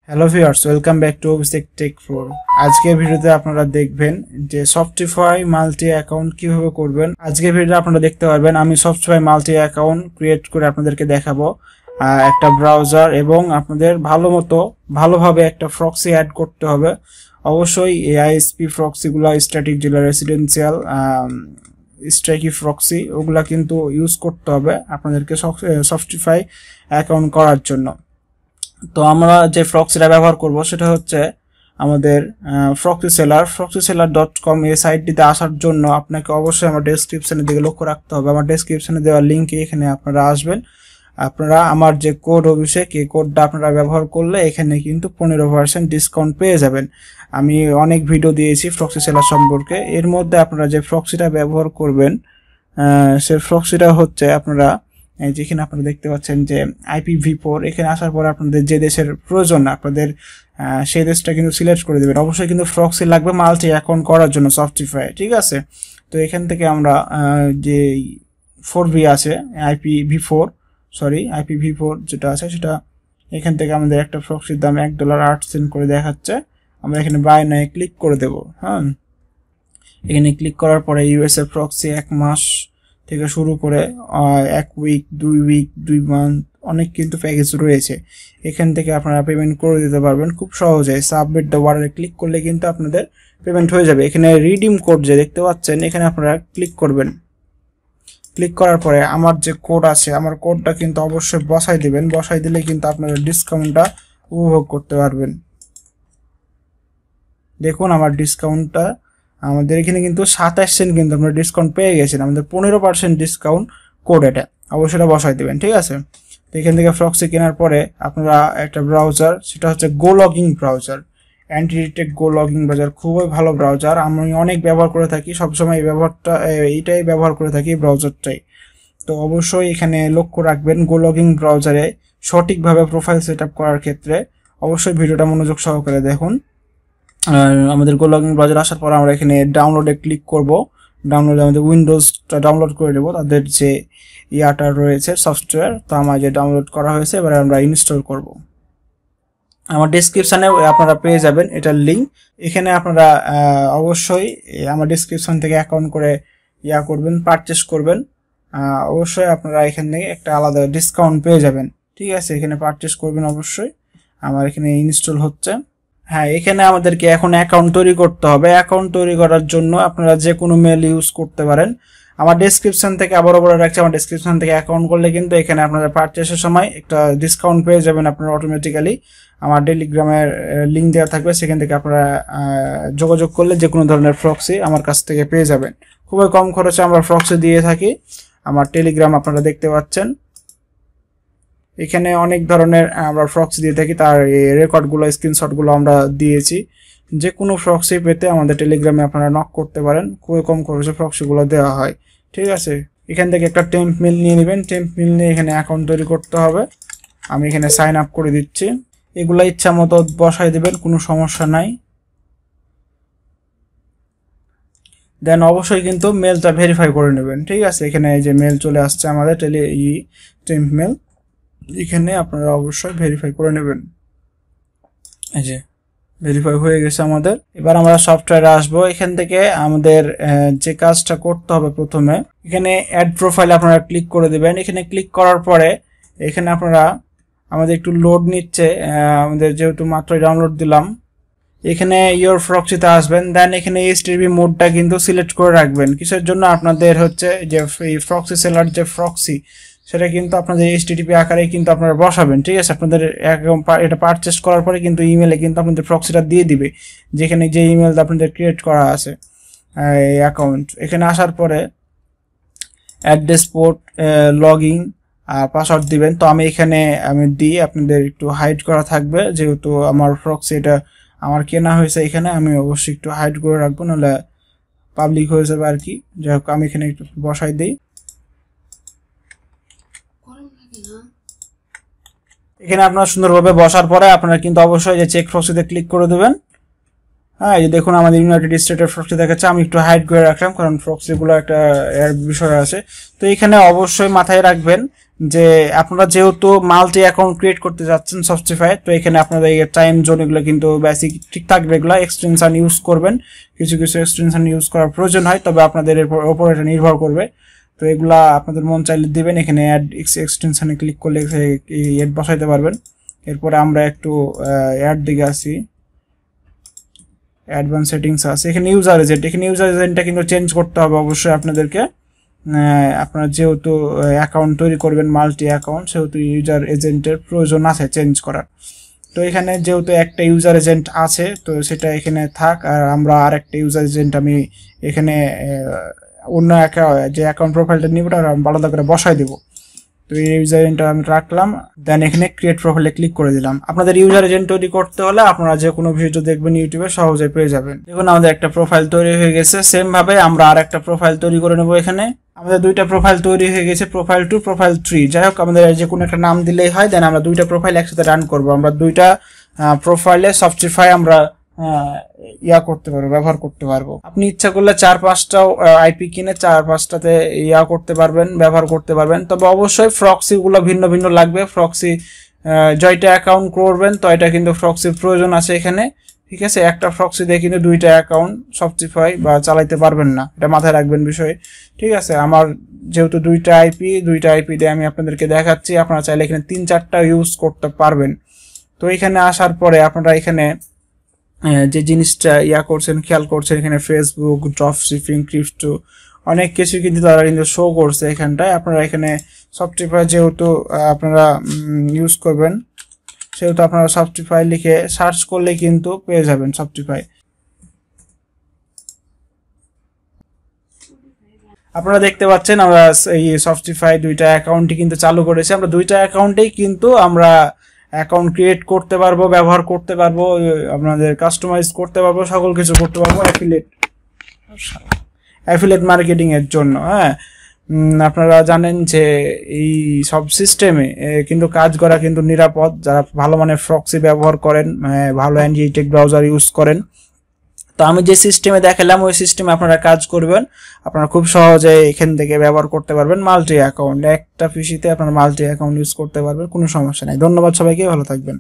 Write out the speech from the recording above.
Hello viewers, welcome back to Abhishek tech four. আজকের ভিডিওতে আপনারা দেখবেন যে সফটিফাই মাল্টি অ্যাকাউন্ট কিভাবে করবেন। আজকের ভিডিওতে আপনারা দেখতে পারবেন আমি সফটিফাই মাল্টি অ্যাকাউন্ট ক্রিয়েট করে আপনাদেরকে দেখাবো। একটা ব্রাউজার এবং আপনাদের ভালোভাবে একটা প্রক্সি অ্যাড করতে হবে। অবশ্যই এআইএসপি প্রক্সিগুলো স্ট্যাটিক ডিলার রেসিডেন্সিয়াল স্ট্রাইকি প্রক্সি ওগুলা কিন্তু ইউজ করতে হবে আপনাদেরকে সফটিফাই অ্যাকাউন্ট করার জন্য। তো আমরা যে প্রক্সিটা ব্যবহার করব সেটা হচ্ছে আমাদের proxyseller.com এই সাইটটিতে আসার জন্য আপনাকে অবশ্যই আমার ডেসক্রিপশনের দিকে লক্ষ্য রাখতে হবে। আমার ডেসক্রিপশনে দেওয়া লিঙ্কে এখানে আপনারা আসবেন। আপনারা আমার যে কোড অভিষেক এই কোডটা আপনারা ব্যবহার করলে এখানে কিন্তু 15% ডিসকাউন্ট পেয়ে যাবেন। আমি অনেক ভিডিও দিয়েছি প্রক্সি সেলার সম্পর্কে। এর মধ্যে আপনারা যে প্রক্সিটা ব্যবহার করবেন সেই প্রক্সিটা হচ্ছে আপনারা যেখানে আপনারা দেখতে পাচ্ছেন যে IPv4, এখানে আসার পর আপনাদের যে দেশের প্রয়োজন আপনাদের সেই দেশটা কিন্তু সিলেক্ট করে দেবেন। অবশ্যই কিন্তু প্রক্সি লাগবে মাল্টি অ্যাকাউন্ট করার জন্য সফটিফাই, ঠিক আছে। তো এখান থেকে আমরা যে 4V আছে IPv4 যেটা আছে সেটা এখান থেকে আমাদের একটা প্রক্সির দাম $1.08 করে দেখাচ্ছে। আমরা এখানে বাই নাও ক্লিক করে দেব। হ্যাঁ, এখানে ক্লিক করার পরে ইউএসএ প্রক্সি 1 মাস থেকে শুরু করে 1 উইক 2 উইক 2 মান্থ অনেক কিন্তু প্যাকেজ রয়েছে। এখান থেকে আপনারা পেমেন্ট করে দিতে পারবেন খুব সহজে। সাবমিট দ্য অর্ডারে ক্লিক করলে কিন্তু আপনাদের পেমেন্ট হয়ে যাবে। এখানে রিডিম কোড যে দেখতে পাচ্ছেন এখানে আপনারা ক্লিক করবেন। ক্লিক করার পরে আমার যে কোড আছে আমার কোডটা কিন্তু অবশ্যই বসাই দিবেন। বসাই দিলে কিন্তু আপনারা ডিসকাউন্টটা উপভোগ করতে পারবেন। দেখুন আমার ডিসকাউন্টটা আমাদের এখানে কিন্তু 27 সেন্ট কিন্তু আমরা ডিসকাউন্ট পেয়ে গেছেন। আমাদের 15% ডিসকাউন্ট কোড, এটা অবশ্যই এটা বসাই দেবেন, ঠিক আছে। তো এখান থেকে প্রক্সি কেনার পরে আপনারা একটা ব্রাউজার, সেটা হচ্ছে গো লগিং ব্রাউজার, অ্যান্টিডিটেক গো লগিং ব্রাউজার, খুবই ভালো ব্রাউজার। আমি অনেক ব্যবহার করে থাকি, সবসময় এইটাই ব্যবহার করে থাকি, ব্রাউজারটাই। তো অবশ্যই এখানে লক্ষ্য রাখবেন গো লগিং ব্রাউজারে সঠিকভাবে প্রোফাইল সেট আপ করার ক্ষেত্রে অবশ্যই ভিডিওটা মনোযোগ সহকারে দেখুন। আমাদের গো লগিং ব্রাউজার আসার পর আমরা এখানে ডাউনলোডে ক্লিক করব। ডাউনলোডে আমাদের উইন্ডোজটা ডাউনলোড করে নেব, তাদের যে ইয়াটা রয়েছে সফটওয়্যার, তো আমার যে ডাউনলোড করা হয়েছে এবারে আমরা ইনস্টল করব। আমার ডেসক্রিপশানে আপনারা পেয়ে যাবেন এটার লিঙ্ক। এখানে আপনারা অবশ্যই আমার ডেসক্রিপশন থেকে অ্যাকাউন্ট করে করবেন, পারচেস করবেন। অবশ্যই আপনারা এখান থেকে একটা আলাদা ডিসকাউন্ট পেয়ে যাবেন, ঠিক আছে। এখানে পারচেস করবেন অবশ্যই। আমার এখানে ইনস্টল হচ্ছে। হ্যাঁ, এখানে আমাদেরকে এখন অ্যাকাউন্ট তৈরি করতে হবে। অ্যাকাউন্ট তৈরি করার জন্য আপনারা যে কোনো মেল ইউজ করতে পারেন। আমার ডেসক্রিপশন থেকে আবারও বলে রাখছি, আমার ডেসক্রিপশন থেকে অ্যাকাউন্ট করলে কিন্তু এখানে আপনারা পারচেসের সময় একটা ডিসকাউন্ট পেয়ে যাবেন আপনারা অটোমেটিক্যালি। আমার টেলিগ্রামের লিঙ্ক দেওয়া থাকবে, সেখান থেকে আপনারা যোগাযোগ করলে যে কোনো ধরনের প্রক্সি আমার কাছ থেকে পেয়ে যাবেন। খুবই কম খরচে আমরা প্রক্সি দিয়ে থাকি। আমার টেলিগ্রাম আপনারা দেখতে পাচ্ছেন, এখানে অনেক ধরনের আমরা প্রক্সি দিয়ে থাকি, তার রেকর্ডগুলো স্ক্রিনশটগুলো আমরা দিয়েছি। যে কোনো প্রক্সি পেতে আমাদের টেলিগ্রামে আপনারা নক করতে পারেন, খুবই কম খরচে প্রক্সিগুলো দেওয়া হয়, ঠিক আছে। এখান থেকে একটা টেম্প মেল নিয়ে নেবেন। টেম্প মেল নিয়ে এখানে অ্যাকাউন্ট তৈরি করতে হবে। আমি এখানে সাইন আপ করে দিচ্ছি। এগুলো ইচ্ছা মতো বসাই দেবেন, কোনো সমস্যা নাই। দেন অবশ্যই কিন্তু মেলটা ভেরিফাই করে নেবেন, ঠিক আছে। এখানে এই যে মেল চলে আসছে আমাদের টেম্প মেল, এখানে আপনারা অবশ্যই ভেরিফাই করে নেবেন। এই যে ভেরিফাই হয়ে গেছে আমাদের। এবার আমরা সফটওয়্যারে আসবো। এখান থেকে আমাদের যে কাজটা করতে হবে, প্রথমে এখানে অ্যাড প্রোফাইল আপনারা ক্লিক করে দেবেন। এখানে ক্লিক করার পরে এখানে আপনারা আমাদের একটু লোড নিচ্ছে, আমাদের যেহেতু মাত্রই ডাউনলোড দিলাম। এখানে ইয়োর প্রক্সিতে আসবেন। দেন এখানে HTTP মোডটা কিন্তু সিলেক্ট করে রাখবেন। কিসের জন্য? আপনাদের হচ্ছে যে এই প্রক্সি সেলার যে প্রক্সি সেটা কিন্তু আপনাদের HTTP আকারে কিন্তু আপনারা বসাবেন, ঠিক আছে। আপনাদের এটা পারচেস করার পরে কিন্তু ইমেলে কিন্তু আপনাদের প্রক্সিটা দিয়ে দিবে, যেখানে যে ইমেলটা আপনাদের ক্রিয়েট করা আছে এই অ্যাকাউন্ট। এখানে আসার পরে অ্যাড্রেস, পোর্ট, লগইন আর পাসওয়ার্ড দিবেন। তো আমি এখানে দিই, আপনাদের একটু হাইড করা থাকবে, যেহেতু আমার প্রক্সি এটা আমার কেনা হয়েছে। এখানে আমি অবশ্যই একটু হাইড করে রাখবো, নাহলে পাবলিক হয়ে যাবে আর কি। যাই হোক, আমি এখানে একটু বসাই দিই। এখানে আপনার সুন্দরভাবে বসার পরে আপনারা কিন্তু অবশ্যই যে চেক প্রক্সিতে ক্লিক করে দেবেন। হ্যাঁ, এই যে দেখুন আমাদের ইউনাইটেড স্টেটের প্রক্সি দেখাচ্ছে। আমি একটু হাইড করে রাখলাম, কারণ প্রক্সিগুলো একটা এর বিষয় আছে। তো এখানে অবশ্যই মাথায় রাখবেন যে আপনারা যেহেতু মাল্টি অ্যাকাউন্ট ক্রিয়েট করতে যাচ্ছেন শপটিফাই, তো এখানে আপনাদের এই টাইম জোন এগুলো কিন্তু বেসিক ঠিক থাকবে, এগুলো এক্সটেনশন ইউজ করবেন, কিছু কিছু এক্সটেনশন ইউজ করার প্রয়োজন হয়, তবে আপনাদের এর উপর এটা নির্ভর করবে। তো এগুলা আপনাদের মন চাইলে দিবেন, এখানে অ্যাড এক্সটেনশনে ক্লিক করলে অ্যাড বসাইতে পারবেন। এরপরে আমরা একটু অ্যাড দিকে আসি, অ্যাডভান্স সেটিংস আছে, এখানে ইউজার এজেন্ট, এখানে ইউজার এজেন্টটা কিন্তু চেঞ্জ করতে হবে অবশ্যই আপনাদেরকে। আপনারা যেহেতু অ্যাকাউন্ট তৈরি করবেন মাল্টি অ্যাকাউন্ট, সেহেতু ইউজার এজেন্টের প্রয়োজন আছে চেঞ্জ করার। তো এখানে যেহেতু একটা ইউজার এজেন্ট আছে, তো সেটা এখানে থাক, আর আমরা আর একটা ইউজার এজেন্ট আমি এখানে অন্য যে অ্যাকাউন্ট প্রোফাইলটা নিব ওটা আলাদা করে বসাই দেবো। তো এই ইউজার এজেন্টটা আমি রাখলাম, দেন এখানে ক্রিয়েট প্রোফাইলে ক্লিক করে দিলাম। আপনাদের ইউজার এজেন্ট তৈরি করতে হলে আপনারা যে কোনো ভিডিও দেখবেন ইউটিউবে সহজে পেয়ে যাবেন। দেখুন আমাদের একটা প্রোফাইল তৈরি হয়ে গেছে। সেম ভাবে আমরা আর একটা প্রোফাইল তৈরি করে নেব। এখানে আমাদের দুইটা প্রোফাইল তৈরি হয়ে গেছে, প্রোফাইল 2, প্রোফাইল 3। যাই হোক, আমাদের যে কোনো একটা নাম দিলেই হয়। দেন আমরা দুইটা প্রোফাইল একসাথে রান করব। আমরা দুইটা প্রোফাইলে শপটিফাই আমরা করতে পারবো, ব্যবহার করতে পারবো। আপনি ইচ্ছা করলে 4-5টা আইপি কিনে 4-5টাতে করতে পারবেন, ব্যবহার করতে পারবেন। তবে অবশ্যই প্রক্সি গুলো ভিন্ন ভিন্ন লাগবে। প্রক্সি জয়টা অ্যাকাউন্ট করবেন তো এটা কিন্তু প্রক্সির প্রয়োজন আছে এখানে, ঠিক আছে। একটা প্রক্সি দিয়ে কিন্তু দুইটা অ্যাকাউন্ট শপটিফাই বা চালাইতে পারবেন না, এটা মাথায় রাখবেন বিষয়, ঠিক আছে। আমার যেহেতু দুইটা আইপি দিয়ে আমি আপনাদেরকে দেখাচ্ছি, আপনারা চাইলে এখানে 3-4টা ইউজ করতে পারবেন। তো এখানে আসার পরে আপনারা এখানে যে জিনিসটা করছেন খেয়াল করছেন, এখানে ফেসবুক, ড্রপ শিপিং, ক্রিপ্টো অনেক কিছু কিন্তু তারা কিন্তু শো করছে এখানটায়। আপনারা এখানে শপটিফাই যেহেতু আপনারা ইউজ করবেন, সেহেতু আপনারা শপটিফাই লিখে সার্চ করলে কিন্তু পেয়ে যাবেন শপটিফাই। আপনারা দেখতে পাচ্ছেন আমরা এই শপটিফাই দুইটা অ্যাকাউন্টই কিন্তু চালু করেছি। আমরা দুইটা অ্যাকাউন্টেই কিন্তু আমরা অ্যাকাউন্ট ক্রিয়েট করতে পারবো, ব্যবহার করতে পারবো, আপনাদের কাস্টমাইজ করতে পারবো, সকল কিছু করতে পারবো অ্যাফিলিয়েট মার্কেটিং এর জন্য। হ্যাঁ, আপনারা জানেন যে এই সব সিস্টেমে কিন্তু কাজ করা কিন্তু নিরাপদ। যারা ভালো মানের প্রক্সি ব্যবহার করেন, ভালো অ্যান্টি-টেক ব্রাউজার ইউজ করেন, তো আমি যে সিস্টেমে দেখালাম ওই সিস্টেমে আপনারা কাজ করবেন। আপনারা খুব সহজে এখান থেকে ব্যবহার করতে পারবেন মাল্টি অ্যাকাউন্ট। একটা পিসিতে আপনারা মাল্টি অ্যাকাউন্ট ইউজ করতে পারবেন, কোনো সমস্যা নাই। ধন্যবাদ সবাইকে, ভালো থাকবেন।